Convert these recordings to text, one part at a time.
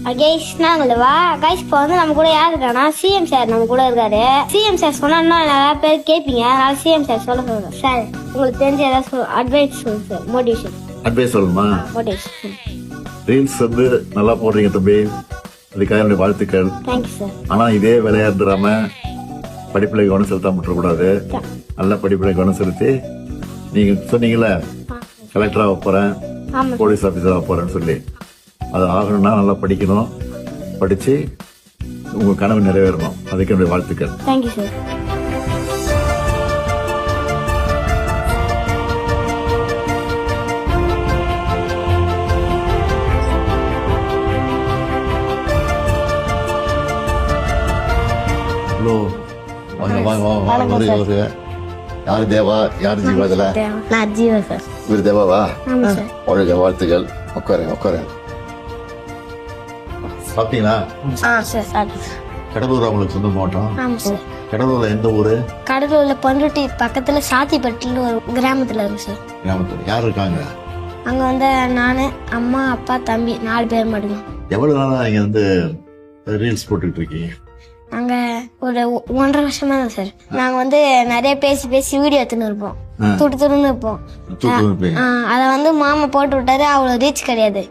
Guys நாங்களா guys இப்போ வந்து நம்ம கூட யார் இருக்கானா சிஎம் சார் நம்ம கூட இருக்காரு. சிஎம் சார் சொன்னா நிறைய பேர் கேட்பீங்க, அதனால சிஎம் சார் சொல்லுங்க சார். உங்களுக்கு தெரிஞ்ச ஏதாவது அட்வைஸ் சொல்லுங்க சார். மோட்டிவேஷன் அட்வைஸ் சொல்லணுமா? மோட்டிவேஷன். ரீல்ஸ் வந்து நல்லா போடுறீங்க தம்பி, அதுக்காக என்னுடைய வாழ்த்துக்கள். Thank you sir. ஆனா இதே விளையாடுறாம படிப்புல கவனம் செலுத்தாம விட்டுறக்கூடாது. நல்ல படிப்புல கவனம் செலுத்தி நீங்க சொன்னீங்கல்ல கலெக்டரா போறேன், போலீஸ் ஆபீசரா போறேன்னு சொல்லி, அது ஆகணும்னா நல்லா படிக்கணும். படிச்சு உங்க கனவு நிறைவேறணும். அதுக்கு என்னுடைய வாழ்த்துக்கள். Thank you sir. ஹலோ, வாங்க வாங்க வாங்க. யாரு தேவா, யாரு ஜீவா? இதுல நான் ஜீவா சார். இவர் தேவாவா? ஆமா சார். உங்களுக்கு வாழ்த்துக்கள். உட்காருங்க உட்காருங்க. சாப்பிட்டீங்களா? சார். கடலூர் உங்களுக்கு சொந்த மாவட்டம்? ஆமா சார். கடலூர்ல எந்த ஊரு? கடலூர்ல பண்ருட்டி பக்கத்துல சாத்திப்பட்டின்னு ஒரு கிராமத்துல இருக்கு சார். கிராமத்துல யார் இருக்காங்க? அங்க வந்து நானு, அம்மா, அப்பா, தம்பி 4 பேர் மட்டும். எவ்வளவு நாளா நீங்க வந்து ரீல்ஸ் போட்டுட்டு இருக்கீங்க? நாங்க ஒரு 1.5 வருஷமா தான் சார். நாங்க வந்து நிறைய பேசி வீடியோ எடுத்துன்னு இருப்போம். துடுத்துன்னு இருப்போம். அத வந்து மாமா போட்டு விட்டாரு, அவ்வளவு ரீச் கிடையாது.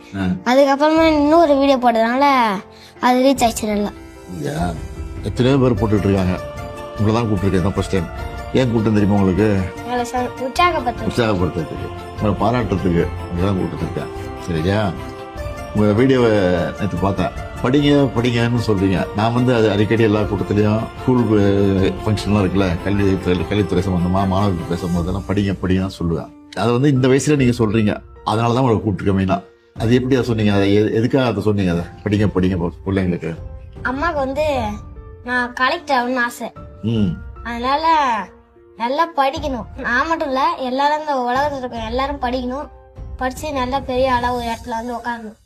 அதுக்கப்புறமா இன்னொரு வீடியோ போட்டதுனால அது ரீச் ஆயிடுச்சு நல்லா. எத்தனையோ பேர் போட்டுட்டு இருக்காங்க, உங்களை தான் கூப்பிட்டுருக்கேன் ஃபர்ஸ்ட் டைம். ஏன் கூப்பிட்டு தெரியுமா உங்களுக்கு? உற்சாகப்படுத்துறதுக்கு, உங்களை பாராட்டுறதுக்கு தான் கூப்பிட்டுருக்கேன். சரியா? உங்க வீடியோவை நேற்று பார்த்தேன். படிங்க படிங்கன்னு சொல்றீங்க. நான் வந்து அது அடிக்கடி எல்லா கூட்டத்திலையும் ஸ்கூல் ஃபங்க்ஷன்லாம் இருக்குல்ல, கல்வித்துறை சம்பந்தமா மாணவர்கள் பேசும்போதெல்லாம் படிங்க படிங்கன்னு சொல்லுவேன். அதை வந்து இந்த வயசுல நீங்க சொல்றீங்க, அதனாலதான் உங்களை கூப்பிட்டுருக்க மெயினா. அது எப்படி அதை சொன்னீங்க? அதை எதுக்காக அதை சொன்னீங்க? அதை படிங்க படிங்க பிள்ளைங்களுக்கு. அம்மாவுக்கு வந்து நான் கலெக்டர் ஆகணும்னு ஆசை. அதனால நல்லா படிக்கணும். நான் மட்டும் இல்ல, எல்லாரும் இந்த உலகத்துல இருக்க எல்லாரும் படிக்கணும். படிச்சு நல்லா பெரிய அளவு இடத்துல வந்து உட்காரணும்.